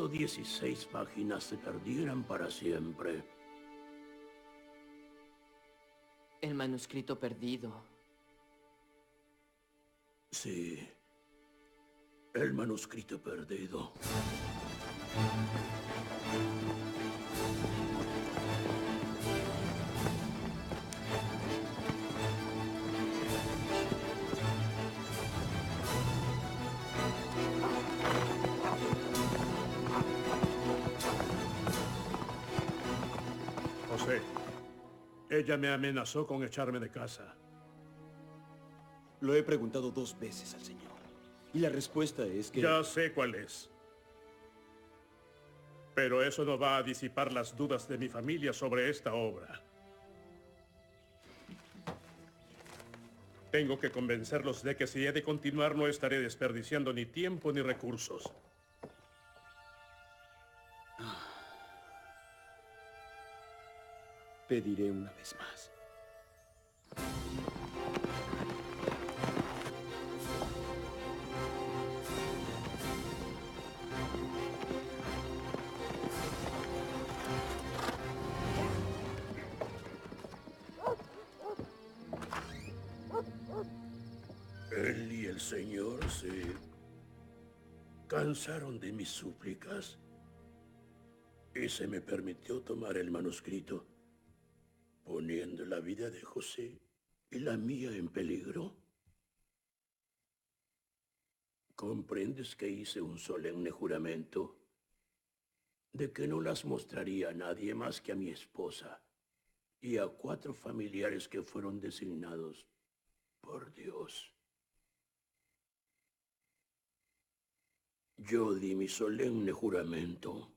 16 páginas se perdieran para siempre. El manuscrito perdido. Sí, el manuscrito perdido. José, ella me amenazó con echarme de casa. Lo he preguntado 2 veces al señor. Y la respuesta es que... Ya sé cuál es. Pero eso no va a disipar las dudas de mi familia sobre esta obra. Tengo que convencerlos de que si he de continuar no estaré desperdiciando ni tiempo ni recursos. Pediré una vez más. Él y el Señor se cansaron de mis súplicas y se me permitió tomar el manuscrito, poniendo la vida de José y la mía en peligro. ¿Comprendes que hice un solemne juramento de que no las mostraría a nadie más que a mi esposa y a 4 familiares que fueron designados por Dios? Yo di mi solemne juramento.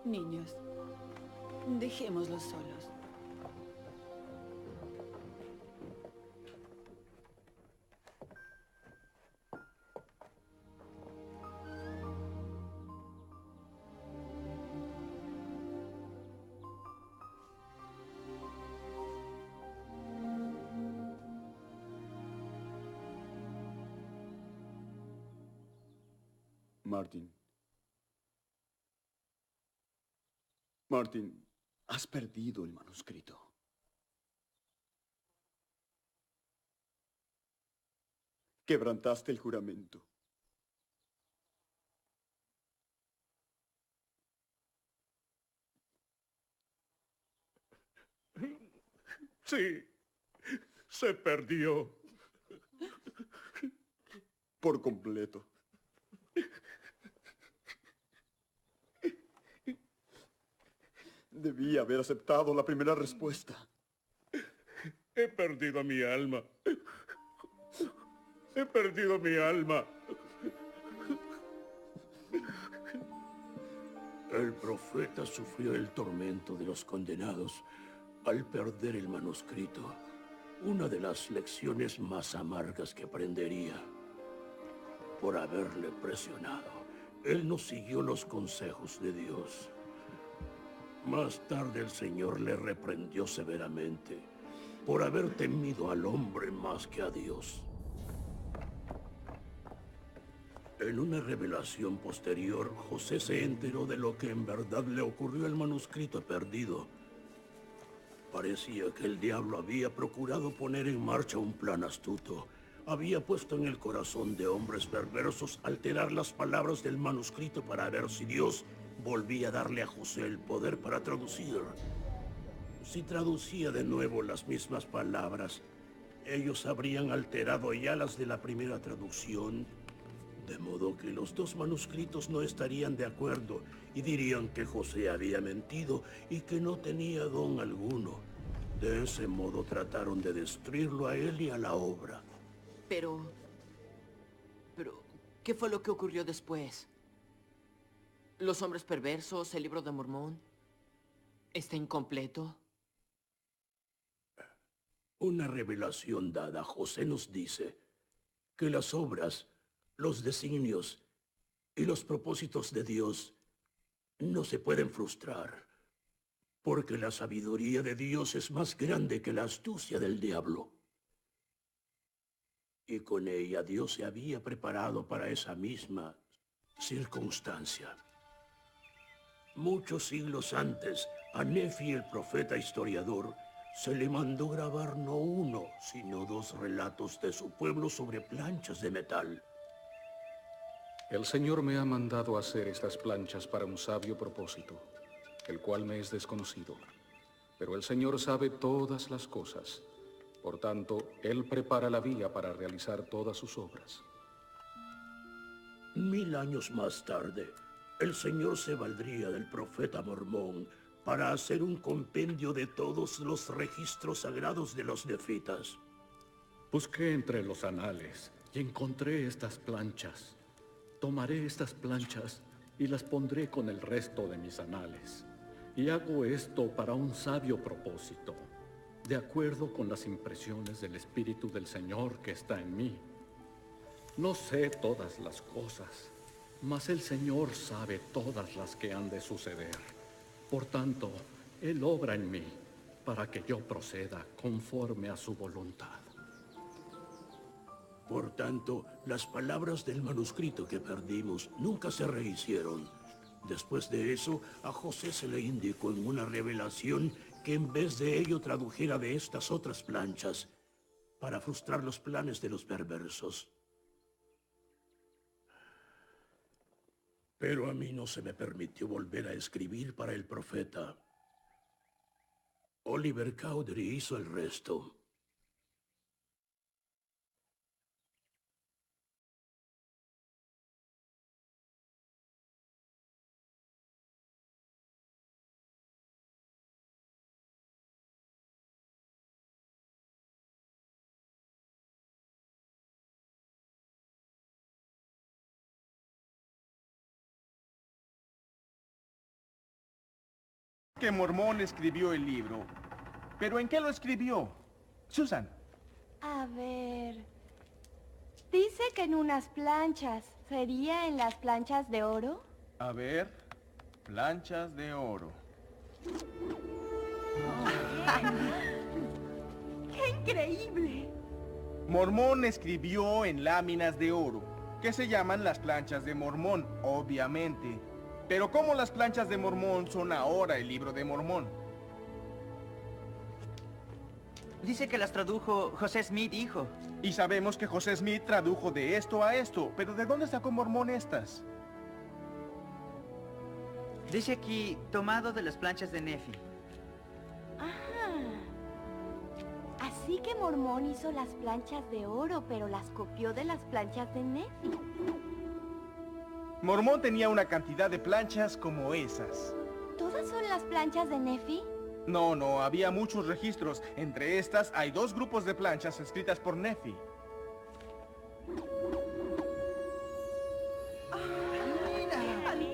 Niños, dejémoslos solos. Martin. Martin, has perdido el manuscrito. Quebrantaste el juramento. Sí, se perdió. Por completo. Debí haber aceptado la primera respuesta. He perdido mi alma. He perdido mi alma. El profeta sufrió el tormento de los condenados al perder el manuscrito, una de las lecciones más amargas que aprendería. Por haberle presionado, él no siguió los consejos de Dios. Más tarde el Señor le reprendió severamente por haber temido al hombre más que a Dios. En una revelación posterior, José se enteró de lo que en verdad le ocurrió al manuscrito perdido. Parecía que el diablo había procurado poner en marcha un plan astuto. Había puesto en el corazón de hombres perversos alterar las palabras del manuscrito para ver si Dios volvía a darle a José el poder para traducir. Si traducía de nuevo las mismas palabras, ellos habrían alterado ya las de la primera traducción, de modo que los 2 manuscritos no estarían de acuerdo y dirían que José había mentido y que no tenía don alguno. De ese modo trataron de destruirlo a él y a la obra. Pero, ¿qué fue lo que ocurrió después? ¿Los hombres perversos, el libro de Mormón? ¿Está incompleto? Una revelación dada a José nos dice que las obras, los designios Y los propósitos de Dios no se pueden frustrar, porque la sabiduría de Dios es más grande que la astucia del diablo. Y con ella Dios se había preparado para esa misma circunstancia. Muchos siglos antes, a Nefi, el profeta historiador, se le mandó grabar no uno, sino 2 relatos de su pueblo sobre planchas de metal. El Señor me ha mandado hacer estas planchas para un sabio propósito, el cual me es desconocido. Pero el Señor sabe todas las cosas. Por tanto, Él prepara la vía para realizar todas sus obras. 1000 años más tarde, el Señor se valdría del profeta Mormón para hacer un compendio de todos los registros sagrados de los nefitas. Busqué entre los anales y encontré estas planchas. Tomaré estas planchas y las pondré con el resto de mis anales. Y hago esto para un sabio propósito, de acuerdo con las impresiones del Espíritu del Señor que está en mí. No sé todas las cosas, mas el Señor sabe todas las que han de suceder. Por tanto, Él obra en mí para que yo proceda conforme a su voluntad. Por tanto, las palabras del manuscrito que perdimos nunca se rehicieron. Después de eso, a José se le indicó en una revelación que en vez de ello tradujera de estas otras planchas para frustrar los planes de los perversos. Pero a mí no se me permitió volver a escribir para el profeta. Oliver Cowdery hizo el resto. Que Mormón escribió el libro. ¿Pero en qué lo escribió? Susan. A ver... Dice que en unas planchas. ¿Sería en las planchas de oro? A ver... Planchas de oro. ¡Qué increíble! Mormón escribió en láminas de oro, que se llaman las planchas de Mormón, obviamente. Pero ¿cómo las planchas de Mormón son ahora el libro de Mormón? Dice que las tradujo José Smith, hijo. Y sabemos que José Smith tradujo de esto a esto, pero ¿de dónde sacó Mormón estas? Dice aquí, tomado de las planchas de Nefi. Así que Mormón hizo las planchas de oro, pero las copió de las planchas de Nefi. Mormón tenía una cantidad de planchas como esas. ¿Todas son las planchas de Nefi? No, había muchos registros. Entre estas hay 2 grupos de planchas escritas por Nefi. ¡Mira!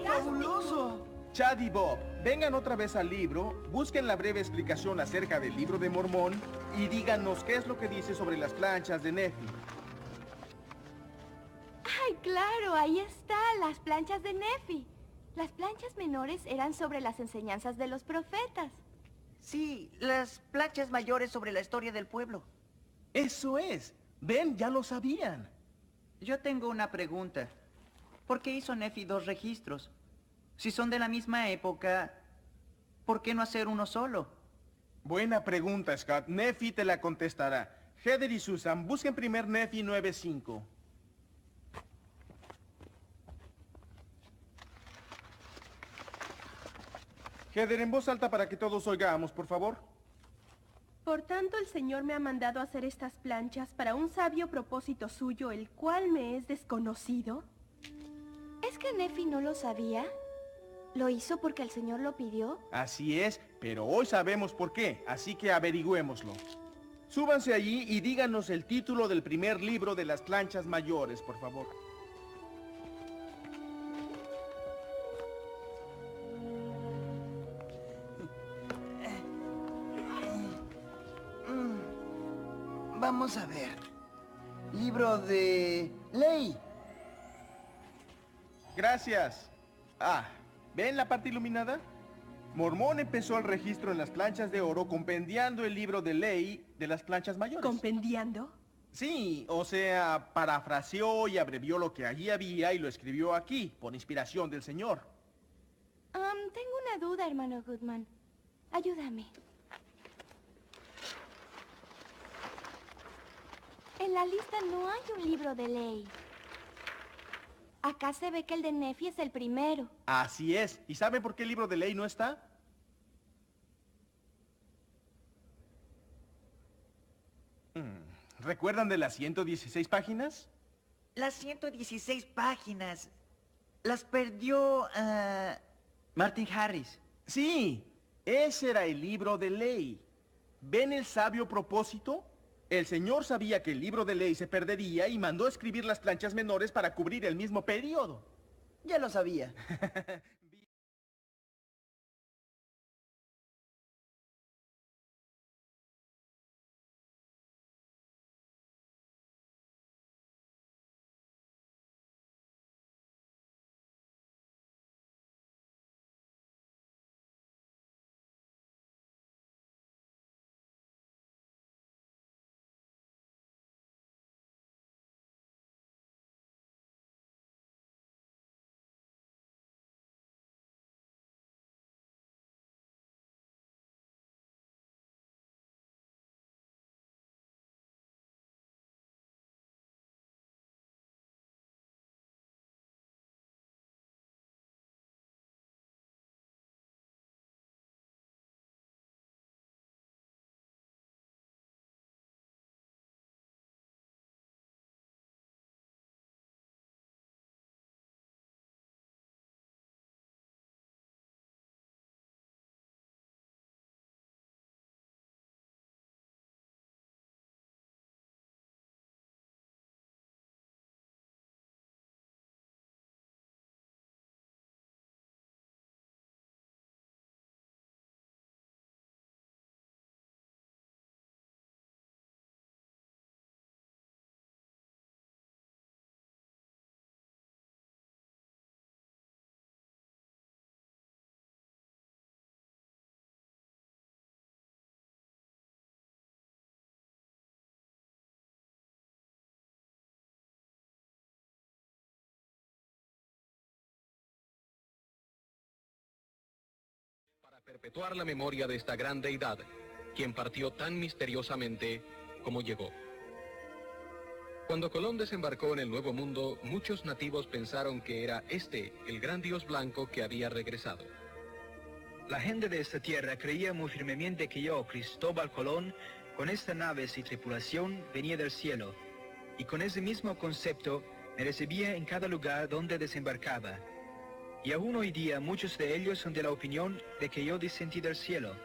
¡Fabuloso! Chad y Bob, vengan otra vez al libro, busquen la breve explicación acerca del libro de Mormón y díganos qué es lo que dice sobre las planchas de Nefi. ¡Ay, claro! Ahí está, las planchas de Nefi. Las planchas menores eran sobre las enseñanzas de los profetas. Sí, las planchas mayores sobre la historia del pueblo. ¡Eso es! Ven, ya lo sabían. Yo tengo una pregunta. ¿Por qué hizo Nefi 2 registros? Si son de la misma época, ¿por qué no hacer uno solo? Buena pregunta, Scott. Nefi te la contestará. Heather y Susan, busquen primer Nefi 9:5. Heather, en voz alta para que todos oigamos, por favor. Por tanto, el Señor me ha mandado hacer estas planchas para un sabio propósito suyo, el cual me es desconocido. ¿Es que Nefi no lo sabía? ¿Lo hizo porque el Señor lo pidió? Así es, pero hoy sabemos por qué, así que averigüémoslo. Súbanse allí y díganos el título del primer libro de las planchas mayores, por favor. Vamos a ver. Libro de ley. Gracias. ¿Ven la parte iluminada? Mormón empezó el registro en las planchas de oro compendiando el libro de ley de las planchas mayores. ¿Compendiando? Sí, o sea, parafraseó y abrevió lo que allí había y lo escribió aquí, por inspiración del Señor. Tengo una duda, hermano Goodman. Ayúdame. En la lista no hay un libro de ley. Acá se ve que el de Nefi es el primero. Así es. ¿Y sabe por qué el libro de ley no está? ¿Recuerdan de las 116 páginas? Las 116 páginas. Las perdió Martin Harris. Sí, ese era el libro de ley. ¿Ven el sabio propósito? El Señor sabía que el libro de ley se perdería y mandó escribir las planchas menores para cubrir el mismo periodo. Ya lo sabía. Perpetuar la memoria de esta gran deidad, quien partió tan misteriosamente como llegó. Cuando Colón desembarcó en el Nuevo Mundo, muchos nativos pensaron que era este el gran dios blanco que había regresado. La gente de esta tierra creía muy firmemente que yo, Cristóbal Colón, con esta nave y tripulación venía del cielo, y con ese mismo concepto me recibía en cada lugar donde desembarcaba. Y aún hoy día muchos de ellos son de la opinión de que yo descendí del cielo,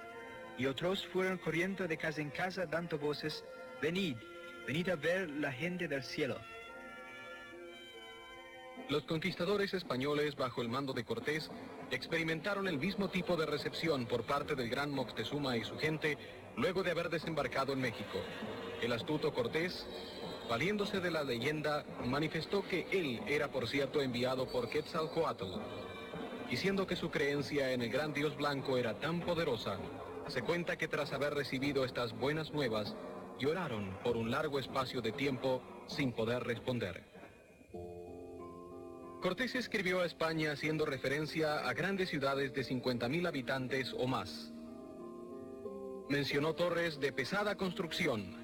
y otros fueron corriendo de casa en casa dando voces, venid, venid a ver la gente del cielo. Los conquistadores españoles bajo el mando de Cortés experimentaron el mismo tipo de recepción por parte del gran Moctezuma y su gente luego de haber desembarcado en México. El astuto Cortés, valiéndose de la leyenda, manifestó que él era por cierto enviado por Quetzalcóatl, diciendo que su creencia en el gran dios blanco era tan poderosa. Se cuenta que tras haber recibido estas buenas nuevas, lloraron por un largo espacio de tiempo sin poder responder. Cortés escribió a España haciendo referencia a grandes ciudades de 50.000 habitantes o más. Mencionó torres de pesada construcción,